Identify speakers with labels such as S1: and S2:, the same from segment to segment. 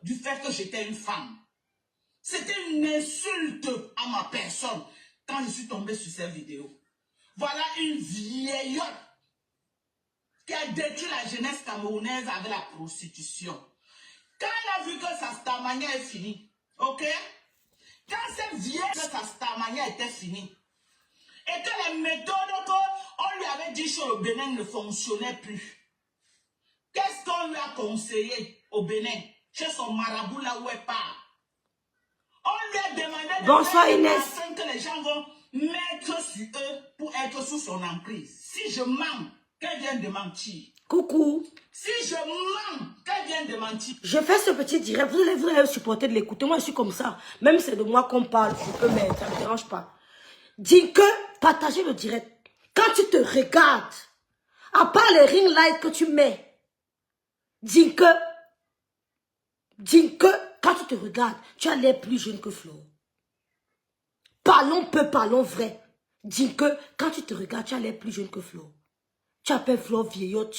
S1: du fait que j'étais une femme. C'était une insulte à ma personne quand je suis tombée sur cette vidéo. Voilà une vieillotte qui a détruit la jeunesse camerounaise avec la prostitution. Quand on a vu que sa stamania est finie, ok? Quand cette vieille que sa stamania était finie, et que les méthodes qu'on lui avait dit sur le Bénin ne fonctionnaient plus, qu'est-ce qu'on lui a conseillé au Bénin, chez son marabout là où elle part? On lui a demandé de faire des personnes que les gens vont mettre sur eux pour être sous son emprise. Si je mens, qu'elle vienne de mentir.
S2: Coucou.
S1: Si je mens, qu'elle vienne de mentir.
S2: Je fais ce petit direct, vous allez supporter de l'écouter. Moi, je suis comme ça. Même si c'est de moi qu'on parle, je peux mettre, ça ne me dérange pas. Dis que partagez le direct. Quand tu te regardes, à part les ring lights que tu mets, dis que quand tu te regardes, tu as l'air plus jeune que Flo. Parlons peu, parlons vrai. Dis que quand tu te regardes, tu as l'air plus jeune que Flo. Tu appelles Flo vieillotte.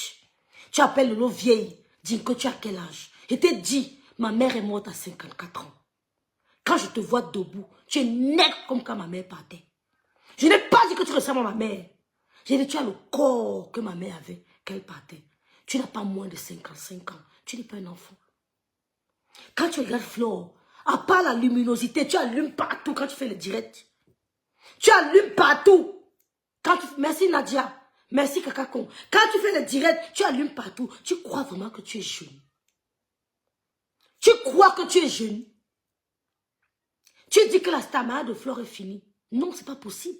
S2: Tu appelles Lolo vieille. Dis que tu as quel âge? Je t'ai dit, ma mère est morte à 54 ans. Quand je te vois debout, tu es net comme quand ma mère partait. Je n'ai pas dit que tu ressembles à ma mère. J'ai dit, tu as le corps que ma mère avait quand elle partait. Tu n'as pas moins de 55 ans. Tu n'es pas un enfant. Quand tu regardes Flo, à part la luminosité, tu allumes partout quand tu fais le direct. Tu allumes partout. Merci Nadia. Merci Kakakon. Quand tu fais le direct, tu allumes partout. Tu crois vraiment que tu es jeune? Tu crois que tu es jeune? Tu dis que la stamania de Flore est finie. Non, c'est pas possible.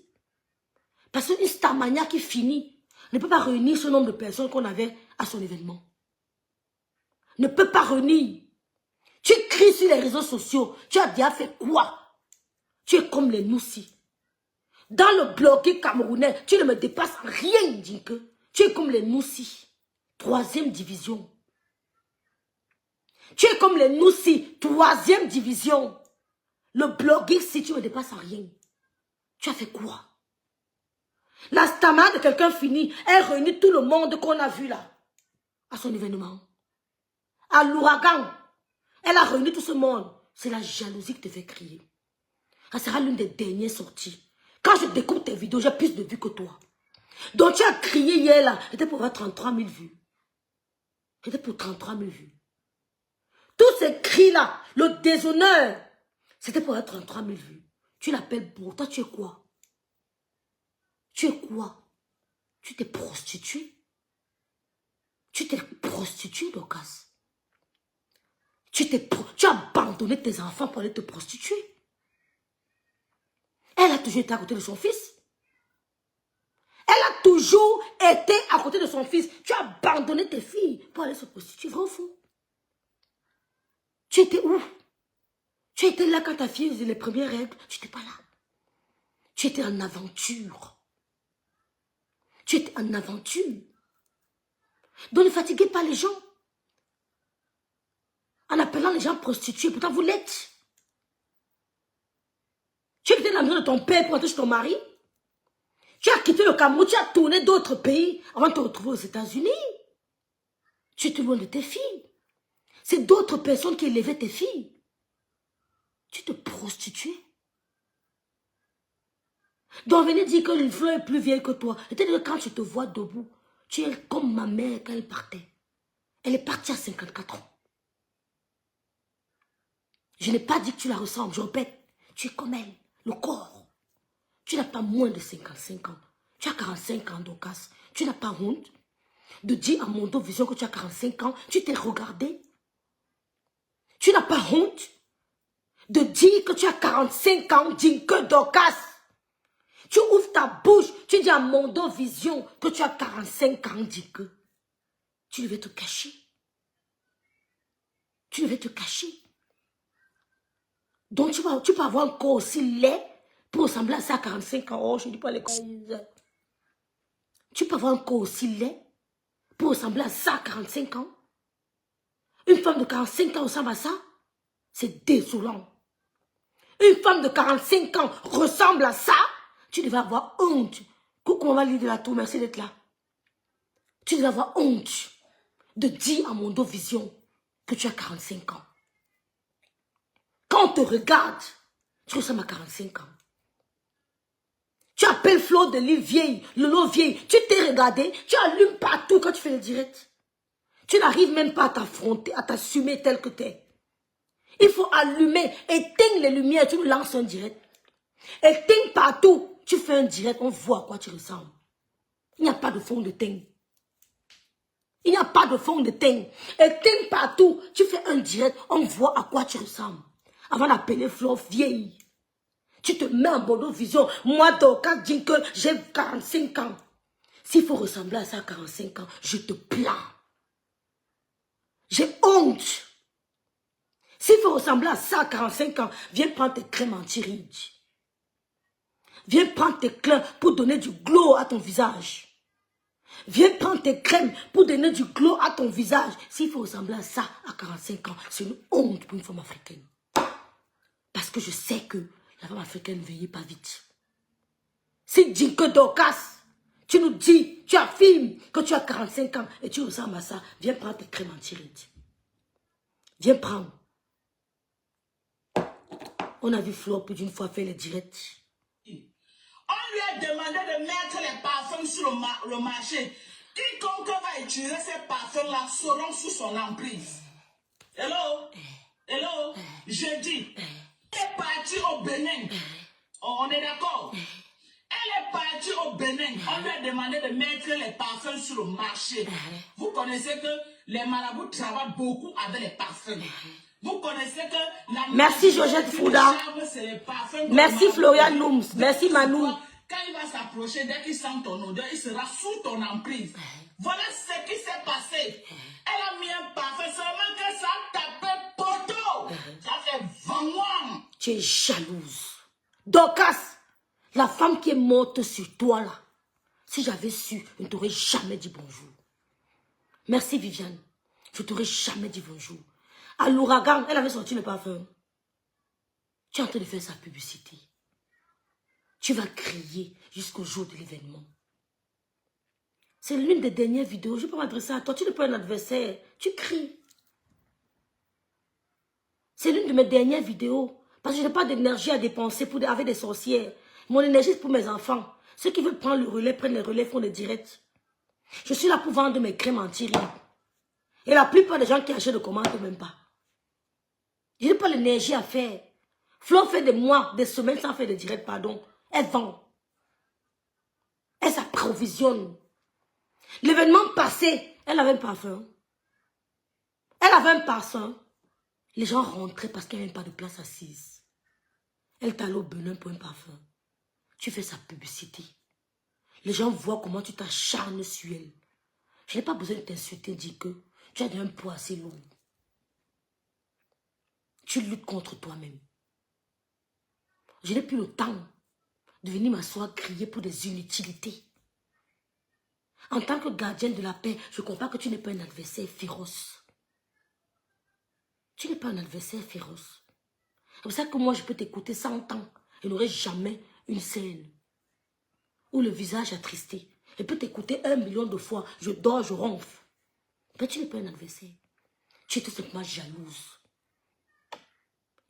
S2: Parce qu'une stamania qui finit ne peut pas réunir ce nombre de personnes qu'on avait à son événement. Ne peut pas réunir. Tu cries sur les réseaux sociaux. Tu as déjà fait quoi? Tu es comme les Noussi. Dans le bloqué camerounais, tu ne me dépasses rien, Dinke. Tu es comme les Noussi. 3e division. Tu es comme les Noussi. 3e division. Le blogging, si tu ne me dépasses rien. Tu as fait quoi? La stamina de quelqu'un fini, elle réunit tout le monde qu'on a vu là. À son événement. À l'ouragan. Elle a réuni tout ce monde. C'est la jalousie qui te fait crier. Ça sera l'une des dernières sorties. Quand je découpe tes vidéos, j'ai plus de vues que toi. Donc tu as crié hier là, c'était pour avoir 33 000 vues. C'était pour 33 000 vues. Tous ces cris là, le déshonneur, c'était pour avoir 33 000 vues. Tu l'appelles pour toi, tu es quoi? Tu es quoi? Tu t'es prostituée? Tu t'es prostituée, Dorcas. Tu as abandonné tes enfants pour aller te prostituer. Elle a toujours été à côté de son fils. Elle a toujours été à côté de son fils. Tu as abandonné tes filles pour aller se prostituer. Vrai ou faux? Tu étais où? Tu étais là quand ta fille faisait les premières règles. Tu n'étais pas là. Tu étais en aventure. Tu étais en aventure. Donc ne fatiguez pas les gens. En appelant les gens prostituées. Pourtant vous l'êtes. Tu as quitté la maison de ton père pour entrer chez ton mari. Tu as quitté le Cameroun. Tu as tourné d'autres pays avant de te retrouver aux États-Unis. Tu étais loin de tes filles. C'est d'autres personnes qui élevaient tes filles. Tu te prostituais. Donc venez dire que une fleur est plus vieille que toi. C'est-à-dire que quand je te vois debout, tu es comme ma mère quand elle partait. Elle est partie à 54 ans. Je n'ai pas dit que tu la ressembles, je répète. Tu es comme elle, le corps. Tu n'as pas moins de 55 ans. Tu as 45 ans, Dorcas. Tu n'as pas honte de dire à Mondo Vision que tu as 45 ans. Tu t'es regardé. Tu n'as pas honte de dire que tu as 45 ans, dis que Dorcas. Tu ouvres ta bouche, tu dis à Mondo Vision que tu as 45 ans, dis que. Tu devais te cacher. Tu devais te cacher. Donc tu peux avoir un corps aussi laid pour ressembler à ça à 45 ans. Oh, je ne dis pas les corps. Tu peux avoir un corps aussi laid pour ressembler à ça à 45 ans. Une femme de 45 ans ressemble à ça. C'est désolant. Une femme de 45 ans ressemble à ça. Tu devais avoir honte. Coucou, on va lire de la tour, merci d'être là. Tu devais avoir honte de dire à Mondo Vision que tu as 45 ans. Quand on te regarde, tu ressembles à 45 ans. Tu appelles Flo de l'île vieille, Lolo vieille. Tu t'es regardé, tu allumes partout quand tu fais le direct. Tu n'arrives même pas à t'affronter, à t'assumer tel que t'es. Il faut allumer, éteindre les lumières, tu nous lances un direct. Éteins partout, tu fais un direct, on voit à quoi tu ressembles. Il n'y a pas de fond de teint. Il n'y a pas de fond de teint. Éteins partout, tu fais un direct, on voit à quoi tu ressembles. Avant d'appeler Flo vieille. Tu te mets en Bordeaux Vision. Moi, Dorcas Jingle, j'ai 45 ans. S'il faut ressembler à ça à 45 ans, je te plains. J'ai honte. S'il faut ressembler à ça à 45 ans, viens prendre tes crèmes anti-rides. Viens prendre tes crèmes pour donner du glow à ton visage. Viens prendre tes crèmes pour donner du glow à ton visage. S'il faut ressembler à ça à 45 ans, c'est une honte pour une femme africaine. Parce que je sais que la femme africaine ne vieillit pas vite. Si Jingle Dorcas, tu nous dis, tu affirmes que tu as 45 ans et tu ressembles à ça, viens prendre tes crèmes anti-rides. Viens prendre. On a vu Flo plus d'une fois faire les directs.
S1: On lui a demandé de mettre les parfums sur le marché. Quiconque va utiliser ces parfums-là seront sous son emprise. Hello? Hello? Je dis, elle est partie au Bénin. On est d'accord? Elle est partie au Bénin. On lui a demandé de mettre les parfums sur le marché. Vous connaissez que les marabouts travaillent beaucoup avec les parfums. Vous connaissez que la
S2: Merci Georgette Fouda. Merci Florian Nooms. Merci Manou.
S1: Quand il va s'approcher, dès qu'il sent ton odeur, il sera sous ton emprise. Voilà ce qui s'est passé. Elle a mis un parfum seulement que ça a tapé poteau. Ça fait 20 mois.
S2: Tu es jalouse. Dorcas, la femme qui est morte sur toi là, si j'avais su, je ne t'aurais jamais dit bonjour. Merci Viviane. Je ne t'aurais jamais dit bonjour. À l'ouragan, elle avait sorti le parfum. Tu es en train de faire sa publicité. Tu vas crier jusqu'au jour de l'événement. C'est l'une des dernières vidéos. Je peux m'adresser à toi. Tu n'es pas un adversaire. Tu cries. C'est l'une de mes dernières vidéos. Parce que je n'ai pas d'énergie à dépenser avec des sorcières. Mon énergie, c'est pour mes enfants. Ceux qui veulent prendre le relais, prennent les relais, font des directs. Je suis là pour vendre mes crèmes anti-rides. Et la plupart des gens qui achètent ne commentent même pas. Je n'ai pas l'énergie à faire. Flo fait des mois, des semaines sans faire de direct, pardon. Elle vend. Elle s'approvisionne. L'événement passé, elle avait un parfum. Elle avait un parfum. Les gens rentraient parce qu'il n'y avait même pas de place assise. Elle t'a allé au Benin pour un parfum. Tu fais sa publicité. Les gens voient comment tu t'acharnes sur elle. Je n'ai pas besoin de t'insulter, dire que tu as un poids assez lourd. Tu luttes contre toi-même. Je n'ai plus le temps de venir m'asseoir crier pour des inutilités. En tant que gardienne de la paix, je comprends que tu n'es pas un adversaire féroce. Tu n'es pas un adversaire féroce. C'est pour ça que moi, je peux t'écouter 100 ans et n'aurai jamais une scène où le visage attristé. Je peux t'écouter 1 million de fois. Je dors, je ronfle. Mais tu n'es pas un adversaire. Tu es tout simplement jalouse.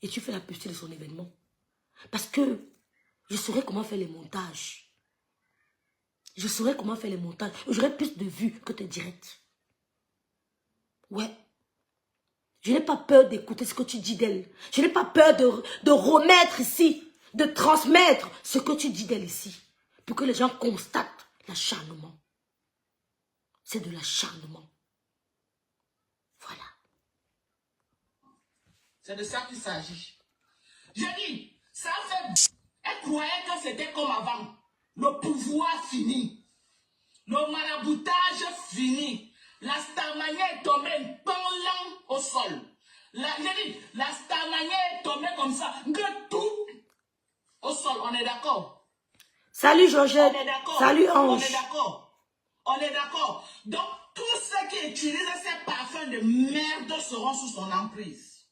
S2: Et tu fais la publicité de son événement. Parce que je saurais comment faire les montages. Je saurais comment faire les montages. J'aurais plus de vues que tes directs. Ouais. Je n'ai pas peur d'écouter ce que tu dis d'elle. Je n'ai pas peur de remettre ici, de transmettre ce que tu dis d'elle ici. Pour que les gens constatent l'acharnement. C'est de l'acharnement. Voilà.
S1: C'est de ça qu'il s'agit. J'ai dit, ça fait... Elle croyait que c'était comme avant. Le pouvoir fini. Le maraboutage fini. La Starmania est tombée pendant au sol. La Starmania est tombée comme ça. Que tout au sol. On est d'accord?
S2: Salut Georgette.
S1: On est d'accord.
S2: Salut Ange.
S1: On est d'accord. On est d'accord. Donc, tous ceux qui utilisent ces parfums de merde seront sous son emprise.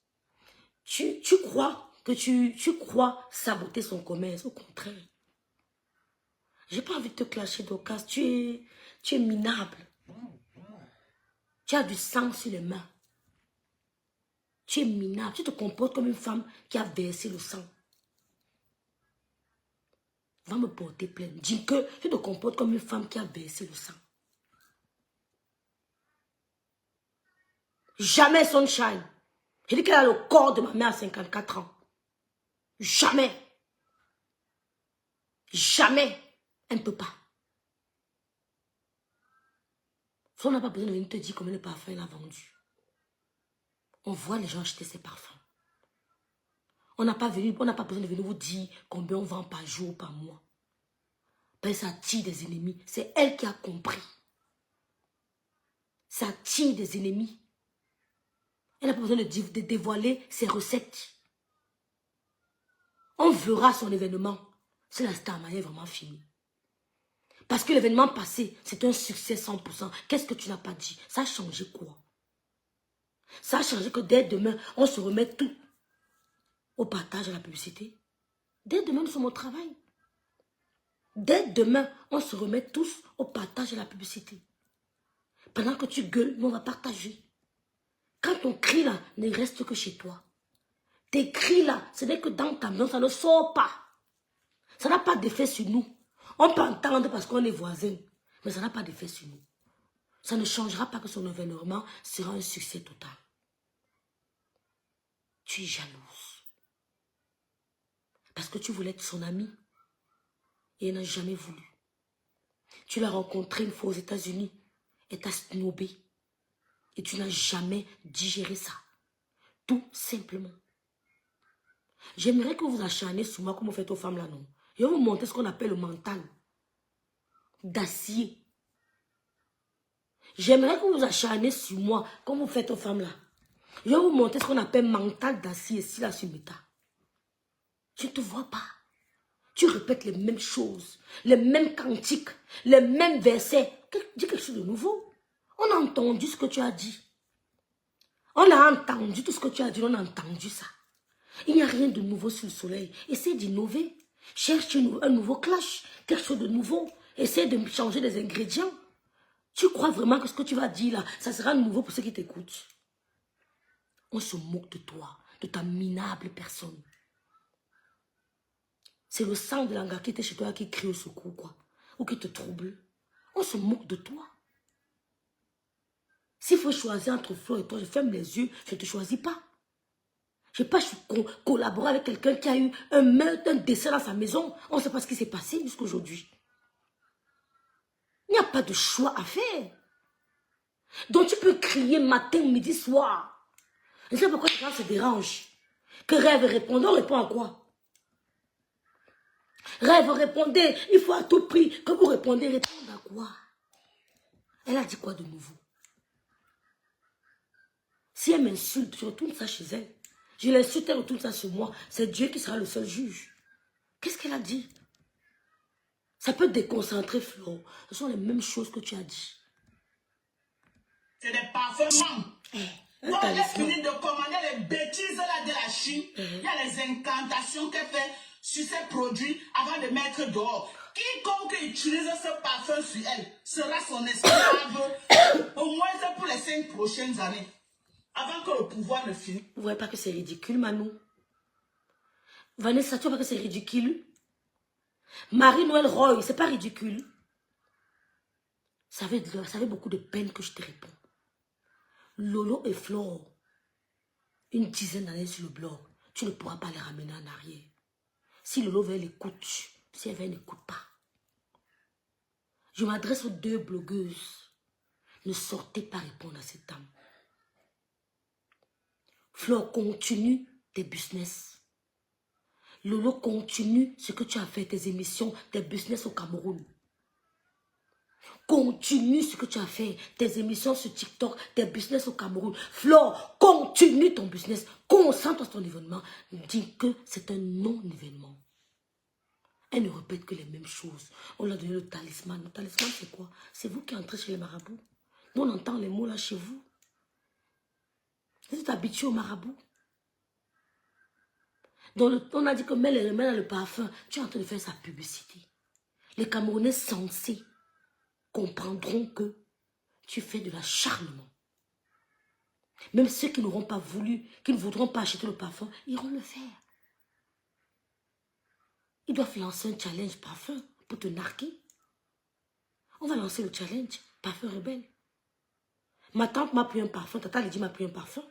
S2: Tu crois que tu crois saboter son commerce? Au contraire. J'ai pas envie de te clasher, Dorcas. Tu es minable. Tu as du sang sur les mains. Tu es minable. Tu te comportes comme une femme qui a versé le sang. Va me porter plainte. Dis que tu te comportes comme une femme qui a versé le sang. Jamais Sunshine. Je dis qu'elle a le corps de ma mère à 54 ans. Jamais. Jamais. Elle ne peut pas. On n'a pas besoin de venir te dire combien de parfums elle a vendu. On voit les gens acheter ses parfums. On n'a pas besoin de venir vous dire combien on vend par jour, par mois. Ben, ça attire des ennemis. C'est elle qui a compris. Ça attire des ennemis. Elle n'a pas besoin de dévoiler ses recettes. On verra son événement. C'est la Star Maya est vraiment finie. Parce que l'événement passé, c'est un succès 100%. Qu'est-ce que tu n'as pas dit? Ça a changé quoi? Ça a changé que dès demain, on se remet tout au partage de la publicité. Dès demain, nous sommes au travail. Dès demain, on se remet tous au partage de la publicité. Pendant que tu gueules, nous on va partager. Quand ton cri là ne reste que chez toi, tes cris là, ce n'est que dans ta maison, ça ne sort pas. Ça n'a pas d'effet sur nous. On peut entendre parce qu'on est voisins, mais ça n'a pas d'effet sur nous. Ça ne changera pas que son événement sera un succès total. Tu es jalouse. Parce que tu voulais être son amie et elle n'a jamais voulu. Tu l'as rencontrée une fois aux États-Unis et t'as snobé. Et tu n'as jamais digéré ça. Tout simplement. J'aimerais que vous acharniez sur moi comme vous faites aux femmes là, non? Je vais vous montrer ce qu'on appelle le mental d'acier. J'aimerais que vous acharniez sur moi comme vous faites aux femmes là. Je vais vous montrer ce qu'on appelle mental d'acier ici là sur Meta. Je ne te vois pas. Tu répètes les mêmes choses, les mêmes cantiques, les mêmes versets. Dis quelque chose de nouveau. On a entendu ce que tu as dit. On a entendu tout ce que tu as dit, on a entendu ça. Il n'y a rien de nouveau sur le soleil. Essaie d'innover. Cherche un nouveau clash, quelque chose de nouveau. Essaie de changer des ingrédients. Tu crois vraiment que ce que tu vas dire là, ça sera nouveau pour ceux qui t'écoutent? On se moque de toi, de ta minable personne. C'est le sang de l'anga qui était chez toi qui crie au secours, quoi. Ou qui te trouble. On se moque de toi. S'il faut choisir entre Flo et toi, je ferme les yeux, je ne te choisis pas. Je n'ai pas collaborer avec quelqu'un qui a eu un meurtre, un décès dans sa maison. On ne sait pas ce qui s'est passé jusqu'à aujourd'hui. Il n'y a pas de choix à faire. Donc tu peux crier matin, midi, soir. Je ne sais pas pourquoi les gens se dérangent. Que Rêve répond, on répond à quoi? Rêve, répondez, il faut à tout prix que vous répondez. Répondez à quoi? Elle a dit quoi de nouveau? Si elle m'insulte, je retourne ça chez elle. Je l'insulte, elle retourne ça sur moi. C'est Dieu qui sera le seul juge. Qu'est-ce qu'elle a dit? Ça peut déconcentrer Flo. Ce sont les mêmes choses que tu as dit.
S1: C'est des parfumants.
S2: Un
S1: Quand elle
S2: talisman.
S1: finit de commander les bêtises là de la Chine, il y a les incantations qu'elle fait sur ces produits avant de mettre dehors. Quiconque utilise ce parfum sur elle sera son esclave au moins pour les 5 prochaines années. Avant que le pouvoir ne finisse.
S2: Vous voyez pas que c'est ridicule, Manou? Vanessa, tu vois pas que c'est ridicule? Marie-Noël Roy, c'est pas ridicule? Ça fait beaucoup de peine que je te réponds. Lolo et Flore, une dizaine d'années sur le blog, tu ne pourras pas les ramener en arrière. Si Lolo veut l'écoute, si elle veut n'écoute pas. Je m'adresse aux 2 blogueuses. Ne sortez pas répondre à cette dame. Flore, continue tes business. Lolo, continue ce que tu as fait, tes émissions, tes business au Cameroun. Continue ce que tu as fait, tes émissions sur TikTok, tes business au Cameroun. Flore, continue ton business. Concentre sur ton événement. Dis que c'est un non-événement. Elle ne répète que les mêmes choses. On lui a donné le talisman. Le talisman, c'est quoi? C'est vous qui entrez chez les marabouts. Nous, on entend les mots là chez vous. Vous êtes habitué au marabout. Donc, on a dit que mets les remèdes dans le parfum. Tu es en train de faire sa publicité. Les Camerounais sensés comprendront que tu fais de l'acharnement. Même ceux qui n'auront pas voulu, qui ne voudront pas acheter le parfum, iront le faire. Ils doivent lancer un challenge parfum pour te narguer. On va lancer le challenge parfum rebelle. Ma tante m'a pris un parfum, Tata Lydie m'a pris un parfum.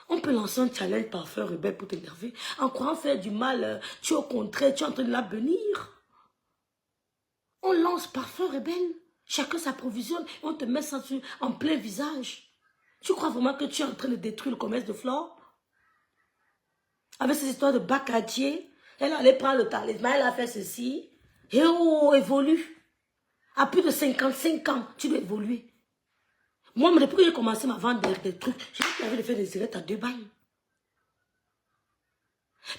S2: On peut lancer un challenge parfum rebelle pour t'énerver. En croyant faire du mal, tu es au contraire, tu es en train de la bénir. On lance parfum rebelle. Chacun s'approvisionne et on te met ça en plein visage. Tu crois vraiment que tu es en train de détruire le commerce de fleurs? Avec ces histoires de bac à dier, elle allait prendre le talisman, elle a fait ceci. Et oh, évolue. À plus de 55 ans, tu dois évoluer. Moi, depuis que j'ai commencé à vendre des trucs, j'ai dit qu'il y avait de faire des directs à 2 balles.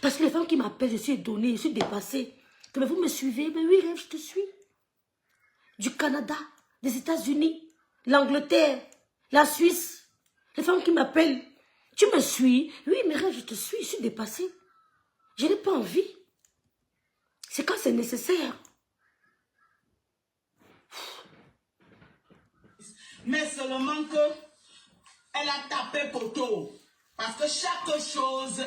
S2: Parce que les femmes qui m'appellent, je suis étonnée, je suis dépassée. Que vous me suivez? Mais oui, Rêve, je te suis. Du Canada, des États-Unis, l'Angleterre, la Suisse. Les femmes qui m'appellent, tu me suis? Oui, mais Rêve, je te suis, je suis dépassée. Je n'ai pas envie. C'est quand c'est nécessaire.
S1: Mais seulement que elle a tapé poteau. Parce que chaque chose...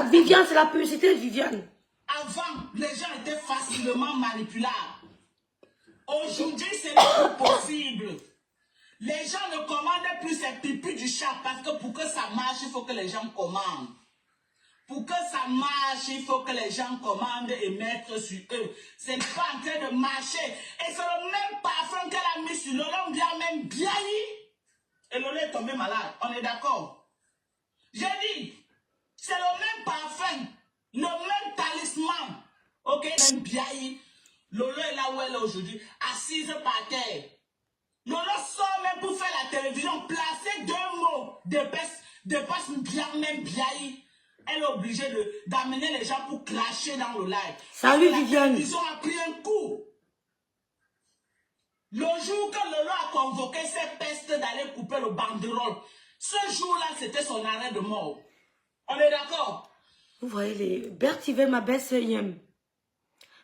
S2: Viviane, c'est la publicité de Viviane.
S1: Avant, les gens étaient facilement manipulables. Aujourd'hui, ce n'est plus possible. Les gens ne commandent plus ces pipis du chat parce que pour que ça marche, il faut que les gens commandent. Pour que ça marche, il faut que les gens commandent et mettent sur eux. C'est pas en train de marcher. Et c'est le même parfum qu'elle a mis sur Lolo, bien même bien. Et Lolo est tombé malade. On est d'accord? J'ai dit, c'est le même parfum, le même talisman. Ok? Même bien. Lolo est là où elle est aujourd'hui, assise par terre. Lolo sort même pour faire la télévision, placer 2 mots de passe bien, même bien. Elle est obligée d'amener les gens pour clasher dans le live.
S2: Salut Viviane.
S1: La télévision a pris un coup. Le jour que Lolo a convoqué ses pestes d'aller couper le banderole, ce jour-là, c'était son arrêt de mort. On est d'accord?
S2: Vous voyez les... Berthivet, ma belle-sœur Yem.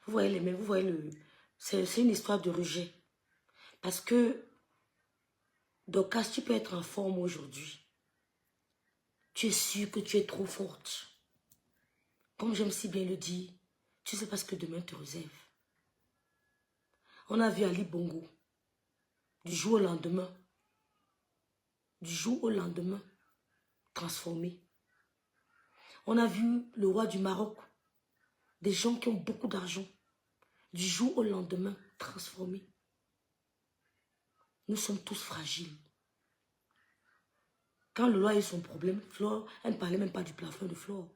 S2: Vous voyez les mêmes, vous voyez le... C'est une histoire de rejet. Parce que, Dorcas, tu peux être en forme aujourd'hui. Tu es sûr que tu es trop forte. Comme j'aime si bien le dire, tu sais pas ce que demain te réserve. On a vu Ali Bongo, du jour au lendemain, transformé. On a vu le roi du Maroc, des gens qui ont beaucoup d'argent, du jour au lendemain, transformés. Nous sommes tous fragiles. Quand le roi a eu son problème, Flore, elle ne parlait même pas du plafond de Flore.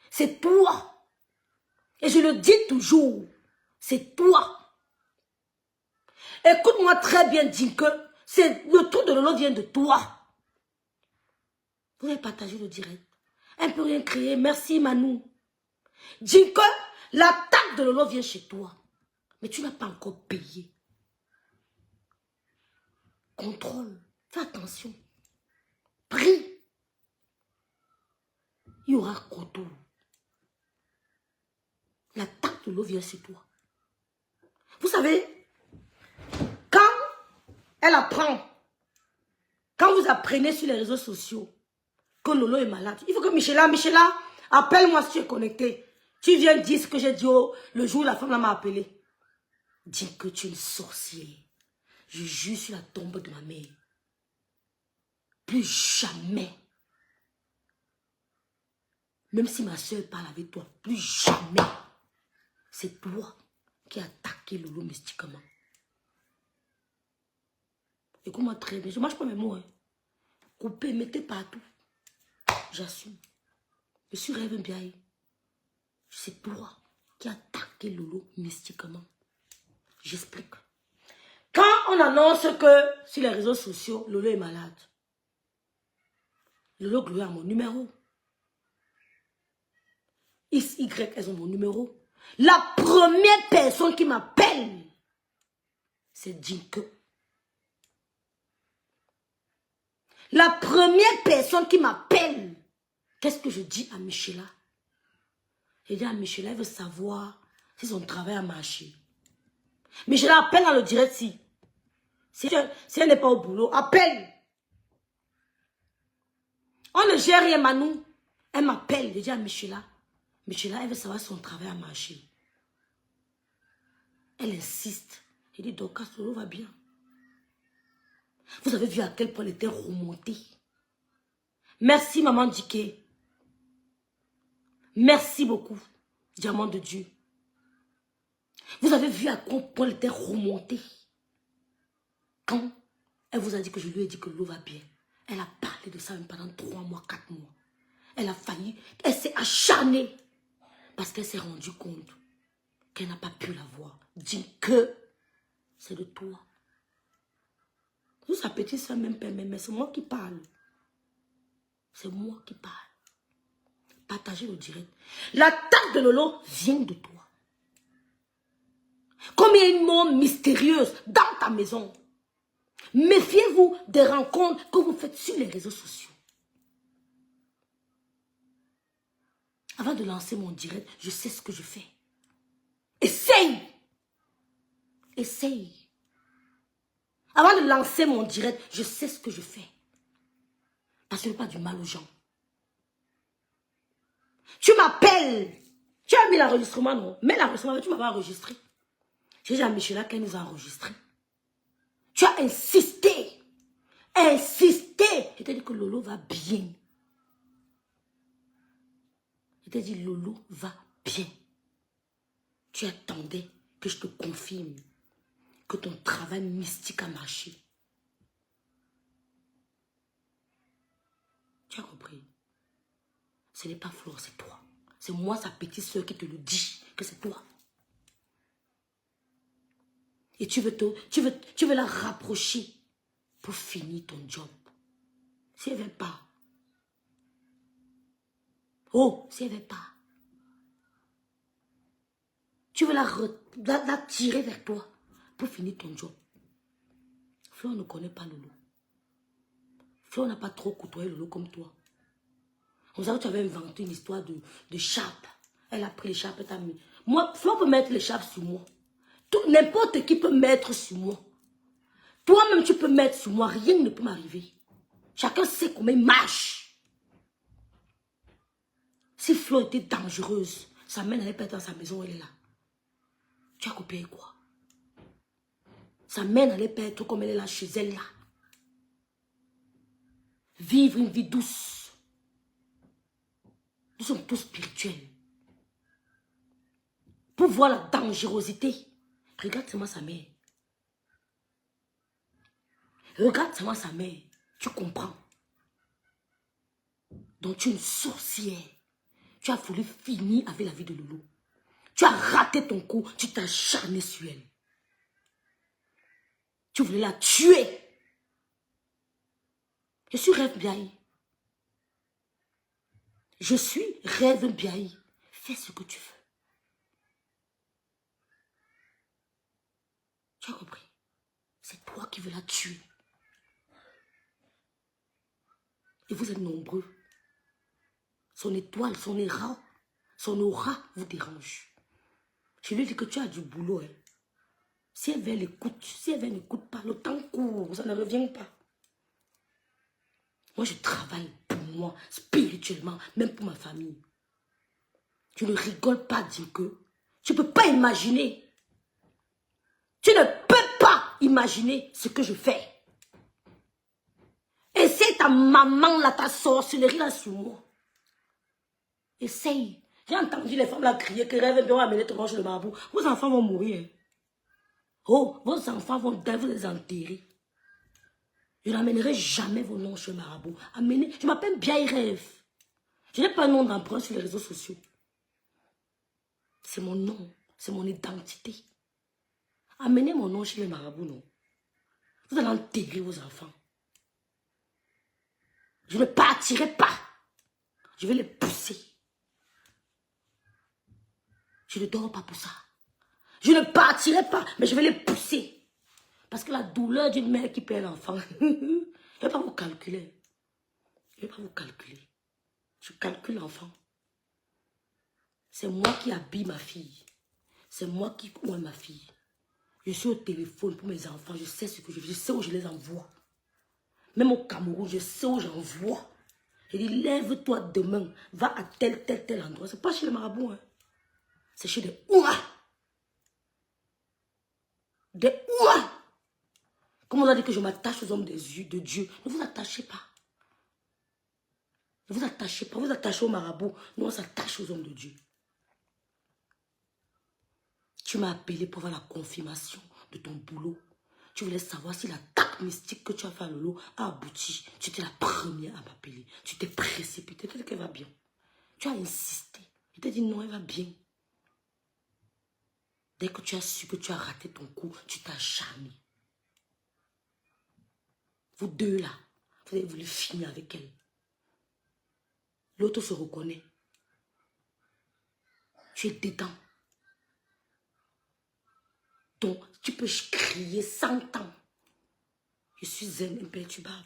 S2: C'est toi. Et je le dis toujours, c'est toi. Écoute-moi très bien, Dinke, le tour de Lolo vient de toi. Vous avez partagé le direct. Un peu rien créé, merci Manou. Dinke, l'attaque de Lolo vient chez toi. Mais tu n'as pas encore payé. Contrôle, fais attention. Prie. Il y aura retour. L'attaque de l'eau vient sur toi. Vous savez, quand elle apprend, quand vous apprenez sur les réseaux sociaux que Lolo est malade, il faut que Michela, appelle-moi si tu es connecté. Tu viens dire ce que j'ai dit le jour où la femme m'a appelé. Dis que tu es une sorcière. Je jure sur la tombe de ma mère. Plus jamais. Même si ma soeur parle avec toi, plus jamais. C'est toi qui as attaqué Lolo mystiquement. Écoute-moi très bien. Je ne marche pas mes mots. Hein. Coupez, mettez partout. J'assume. Je suis Rêve Mbiaye. C'est toi qui as attaqué Lolo mystiquement. J'explique. Quand on annonce que sur les réseaux sociaux, Lolo est malade, Lolo Gloire a mon numéro. XY, elles ont mon numéro. La première personne qui m'appelle, c'est Dinke. La première personne qui m'appelle, qu'est-ce que je dis à Michela? Je dis à Michela, elle veut savoir si son travail a marché. Michela, appelle dans le direct si elle n'est pas au boulot, appelle. On ne gère rien, Manou. Elle m'appelle, je dis à Michela. Michela, elle veut savoir si son travail a marché. Elle insiste. Je dis, Dorcas, tout va bien. Vous avez vu à quel point elle était remontée. Merci, maman Diké. Merci beaucoup, diamant de Dieu. Vous avez vu à quel point elle était remontée. Quand elle vous a dit que je lui ai dit que l'eau va bien, elle a parlé de ça même pendant 3 mois, 4 mois. Elle a failli, elle s'est acharnée parce qu'elle s'est rendue compte qu'elle n'a pas pu la voir. Dis que c'est de toi. Vous, sa petite soeur même permet, mais c'est moi qui parle. C'est moi qui parle. Partagez le direct. L'attaque de Lolo vient de toi. Comme il y a une mort mystérieuse dans ta maison, méfiez-vous des rencontres que vous faites sur les réseaux sociaux. Avant de lancer mon direct, je sais ce que je fais. Essaye. Essaye. Avant de lancer mon direct, je sais ce que je fais. Parce que je ne veux pas du mal aux gens. Tu m'appelles. Tu as mis l'enregistrement, non? Mais l'enregistrement, tu m'avais enregistré. J'ai dit à Michela qu'elle nous a enregistré. Tu as insisté. Insisté. Je t'ai dit que Lolo va bien. Je t'ai dit Lolo va bien. Tu attendais que je te confirme que ton travail mystique a marché. Tu as compris? Ce n'est pas Flore, c'est toi. C'est moi, sa petite soeur, qui te le dit que c'est toi. Et tu veux la rapprocher pour finir ton job. Si elle ne veut pas. Oh, si elle ne veut pas. Tu veux la tirer vers toi pour finir ton job. Flore ne connaît pas Lolo. Flore n'a pas trop côtoyé Lolo comme toi. On savait que tu avais inventé une histoire de chape. Elle a pris les chapes et t'a mis. Moi, Flore peut mettre les chapes sur moi. N'importe qui peut mettre sur moi. Toi-même, tu peux mettre sur moi. Rien ne peut m'arriver. Chacun sait comment il marche. Si Flore était dangereuse, sa mère n'allait pas être dans sa maison où elle est là. Tu as copié quoi? Sa mère n'allait pas être comme elle est là, chez elle là. Vivre une vie douce. Nous sommes tous spirituels. Pour voir la dangerosité, regarde seulement sa mère. Regarde seulement sa mère. Tu comprends. Donc tu es une sorcière. Tu as voulu finir avec la vie de Lolo. Tu as raté ton coup. Tu t'es acharné sur elle. Tu voulais la tuer. Je suis Rêve Biaï. Je suis Rêve Biaï. Fais ce que tu veux. Tu as compris? C'est toi qui veux la tuer. Et vous êtes nombreux. Son étoile, son aura vous dérange. Je lui dis que tu as du boulot. Hein. Si elle l'écoute, si elle n'écoute pas, le temps court, ça ne revient pas. Moi, je travaille pour moi, spirituellement, même pour ma famille. Tu ne rigoles pas, dire que tu ne peux pas imaginer. Tu ne peux pas imaginer ce que je fais. Essaye ta maman, là, ta sorcellerie là sur moi. Essaye. J'ai entendu les femmes là crier que Rêve bien amener ton chez le marabout. Vos enfants vont mourir. Oh, vos enfants vont vous les enterrer. Je n'amènerai jamais vos noms chez le marabout. Amenez, je m'appelle Biaï Rêve. Je n'ai pas de nom d'emprunt sur les réseaux sociaux. C'est mon nom, c'est mon identité. Amenez mon nom chez les marabouts, non. Vous allez enterrer vos enfants. Je ne partirai pas. Je vais les pousser. Je ne dors pas pour ça. Je ne partirai pas, mais je vais les pousser. Parce que la douleur d'une mère qui perd l'enfant, je ne vais pas vous calculer. Je ne vais pas vous calculer. Je calcule l'enfant. C'est moi qui habille ma fille. C'est moi qui ouvre ma fille. Je suis au téléphone pour mes enfants. Je sais ce que je fais. Je sais où je les envoie. Même au Cameroun, je sais où j'envoie. Je dis, lève-toi demain, va à tel endroit. C'est pas chez les marabouts, hein. C'est chez des ouras. Des ouras. Comme on a dit que je m'attache aux hommes de Dieu, ne vous attachez pas. Ne vous attachez pas, vous attachez aux marabouts. Nous, on s'attache aux hommes de Dieu. Tu m'as appelé pour avoir la confirmation de ton boulot. Tu voulais savoir si l'attaque mystique que tu as fait à Lolo a abouti. Tu étais la première à m'appeler. Tu t'es précipité. Tu t'es dit qu'elle va bien. Tu as insisté. Je t'ai dit non, elle va bien. Dès que tu as su que tu as raté ton coup, tu t'as acharné. Vous deux là, vous avez voulu finir avec elle. L'autre se reconnaît. Tu es dedans. Donc, tu peux crier 100 ans. Je suis zen, imperturbable.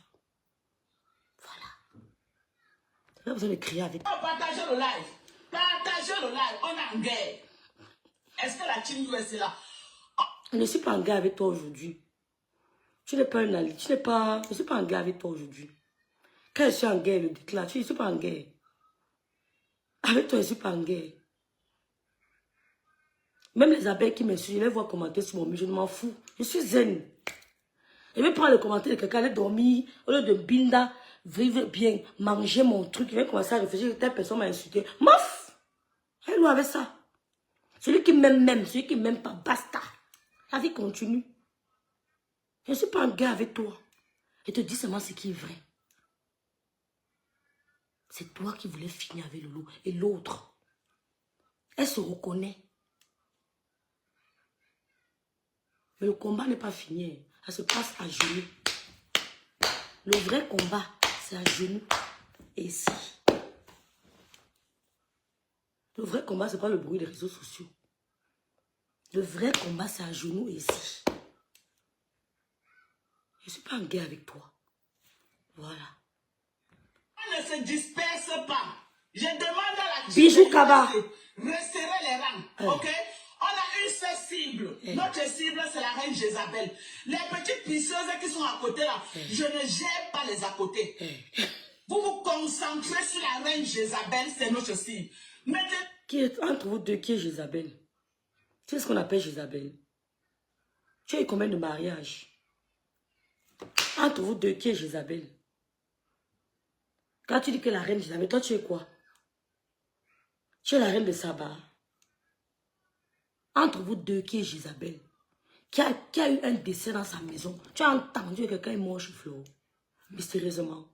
S2: Voilà. Là, vous allez crier avec.
S1: Partagez le live. Partagez le live. On est en guerre. Est-ce que la team US est là?
S2: Je ne suis pas en guerre avec toi aujourd'hui. Tu n'es pas un allié. Je ne suis pas en guerre avec toi aujourd'hui. Quand je suis en guerre, je le déclare. Je ne suis pas en guerre. Avec toi, je ne suis pas en guerre. Même les abeilles qui m'insultent, je les vois commenter sur mon mur, je ne m'en fous. Je suis zen. Je vais prendre le commentaire de quelqu'un, aller dormir, au lieu de binda, vivre bien, manger mon truc. Je vais commencer à réfléchir que telle personne m'a insulté. Mouf! Elle avec ça. Celui qui m'aime, celui qui m'aime pas, basta. La vie continue. Je ne suis pas en guerre avec toi. Je te dis seulement ce qui est vrai. C'est toi qui voulais finir avec Lolo. Et l'autre, elle se reconnaît. Mais le combat n'est pas fini. Ça se passe à genoux. Le vrai combat, c'est à genoux. Et ici. Le vrai combat, ce n'est pas le bruit des réseaux sociaux. Le vrai combat, c'est à genoux et ici. Je ne suis pas en guerre avec toi. Voilà.
S1: On ne se disperse pas. Je demande à la
S2: Bijou Kaba.
S1: resserrer les rangs. Ok? On a une seule cible. Notre cible, c'est la reine Jézabel. Les petites pisseuses qui sont à côté là, je ne gère pas les à côté. Vous vous concentrez sur la reine Jézabel, c'est notre cible.
S2: Entre vous deux, qui est Jézabel? Tu sais ce qu'on appelle Jézabel? Tu as eu combien de mariages? Entre vous deux, qui est Jézabel? Quand tu dis que la reine Jézabel, toi tu es quoi? Tu es la reine de Saba. Entre vous deux, qui est Jézabel? Qui a eu un décès dans sa maison? Tu as entendu que quelqu'un est mort chez Flo? Mystérieusement.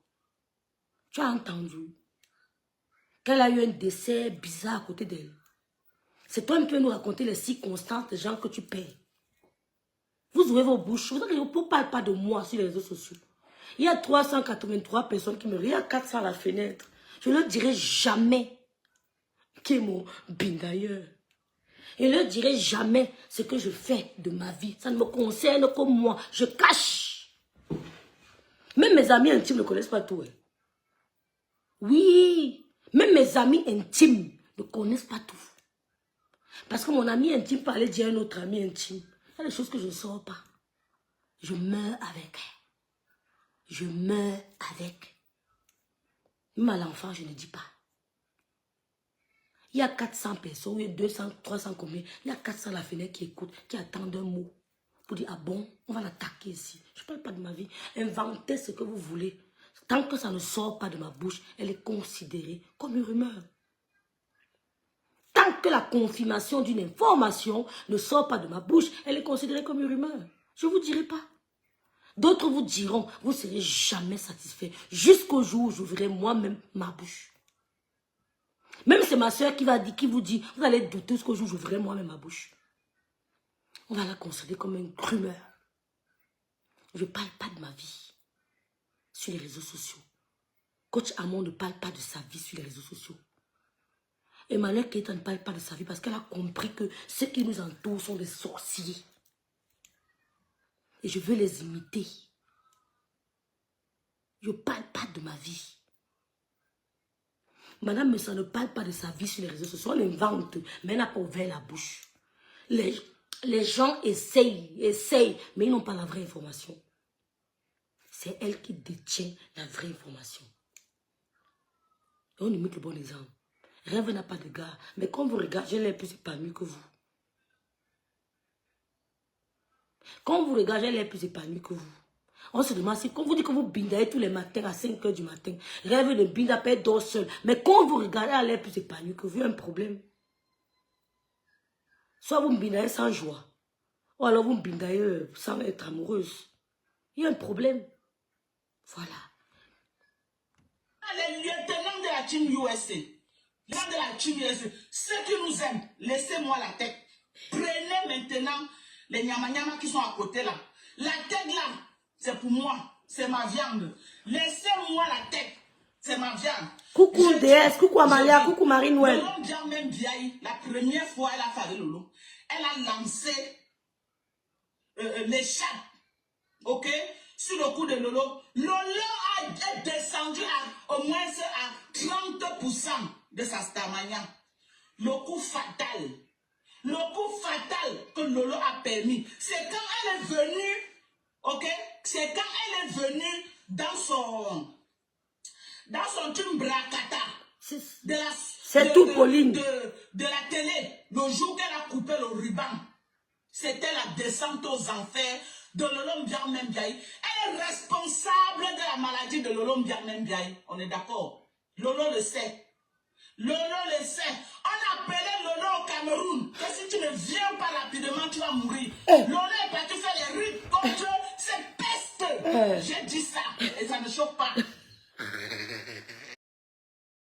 S2: Tu as entendu qu'elle a eu un décès bizarre à côté d'elle. C'est toi qui peux nous raconter les circonstances des gens que tu payes. Vous ouvrez vos bouches. Vous ne parlez pas de moi sur les réseaux sociaux. Il y a 383 personnes qui me regardent. Il y a 400 à la fenêtre. Je ne leur dirai jamais qui est mon bin d'ailleurs. Je ne leur dirai jamais ce que je fais de ma vie. Ça ne me concerne que moi. Je cache. Même mes amis intimes ne connaissent pas tout. Hein. Oui. Même mes amis intimes ne connaissent pas tout. Parce que mon ami intime peut aller dire à un autre ami intime. Il y a des choses que je ne sors pas. Je meurs avec. Je meurs avec. Même à l'enfant, je ne dis pas. Il y a 400 personnes, il y a 200, 300 combien. Il y a 400 à la fenêtre qui écoutent, qui attendent un mot. Pour dire, ah bon, on va l'attaquer ici. Je ne parle pas de ma vie. Inventez ce que vous voulez. Tant que ça ne sort pas de ma bouche, elle est considérée comme une rumeur. Tant que la confirmation d'une information ne sort pas de ma bouche, elle est considérée comme une rumeur. Je ne vous dirai pas. D'autres vous diront, vous ne serez jamais satisfait jusqu'au jour où j'ouvrirai moi-même ma bouche. Même c'est ma soeur qui vous dit, vous allez douter jusqu'au jour où j'ouvrirai moi-même ma bouche. On va la considérer comme une rumeur. Je ne parle pas de ma vie sur les réseaux sociaux. Coach Amon ne parle pas de sa vie sur les réseaux sociaux. Emmanuel Keita ne parle pas de sa vie parce qu'elle a compris que ceux qui nous entourent sont des sorciers. Et je veux les imiter. Je ne parle pas de ma vie. Madame Messa ne parle pas de sa vie sur les réseaux sociaux. On invente, mais elle n'a pas ouvert la bouche. Les gens essayent, mais ils n'ont pas la vraie information. C'est elle qui détient la vraie information. Et on imite le bon exemple. Rêve n'a pas de gars. Mais quand vous regardez, elle est plus épanouie que vous. Quand vous regardez, elle est plus épanouie que vous. On se demande si, quand vous dites que vous bindez tous les matins à 5 h du matin, rêve de binda, pas dort seul. Mais quand vous regardez, elle est plus épanouie que vous. Il y a un problème. Soit vous bindez sans joie, ou alors vous bindez sans être amoureuse. Il y a un problème. Voilà.
S1: Les lieutenants de la team USA, de la team USA, ceux qui nous aiment, laissez-moi la tête. Prenez maintenant les nyama qui sont à côté là. La tête là, c'est pour moi, c'est ma viande. Laissez-moi la tête, c'est ma viande.
S2: Coucou DS, coucou Amalia, coucou Marie-Noël.
S1: La première fois, elle a fait Lolo. Elle a lancé les chats, ok, sur le coup de Lolo. Lolo est descendu au moins à 30% de sa stamina. Le coup fatal que Lolo a permis, c'est quand elle est venue, ok, c'est quand elle est venue dans son team Bracata.
S2: C'est tout, Pauline.
S1: De la télé, le jour qu'elle a coupé le ruban, c'était la descente aux enfers de Lolo Mbiarmembiaye. Elle est responsable de la maladie de Lolo Mbiarmembiaye. On est d'accord? Lolo le sait. Lolo le sait. On appelait Lolo au Cameroun que si tu ne viens pas rapidement, tu vas mourir. Lolo